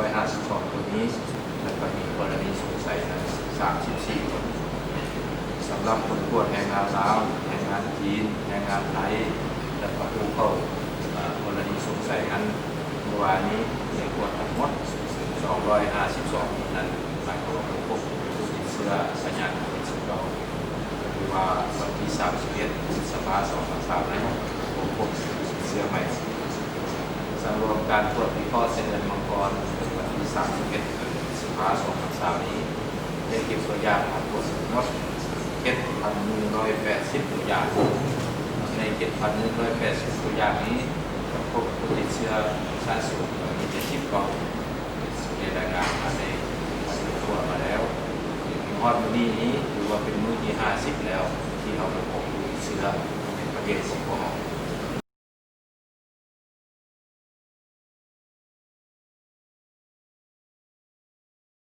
252คนนี้แล้วก็มีกรณีสงสัยนั้น34คนสำหรับคนตรวจแรงงานลาวแรงงานจีนแรงงานไทยและก็ผู้เข้ากรณีสงสัยนั้นเมื่อวานนี้ในตรวจทั้งหมด252นั้นหมายความว่าพบผู้ติดเชื้อสัญญาณโควิด-19หรือว่าวันที่31พฤษภาคม2023นั้นพบเชื้อใหม่สำรวมการตรวจวิเคราะห์เส้นเลือดมังกรวันที่31พฤษภาคม2023นี้ได้เก็บตัวอย่างทั้งหมด7,180 ตัวอย่างใน 7,180 ตัวอย่างนี้พบผู้ติดเชื้อชาติสูงมี70กล่องในรายงานมาในตัวมาแล้วฮอดมื้อนี้ถือว่าเป็นมื้อที่50แล้วที่เราพบผู้ติดเชื้อในประเทศของเรา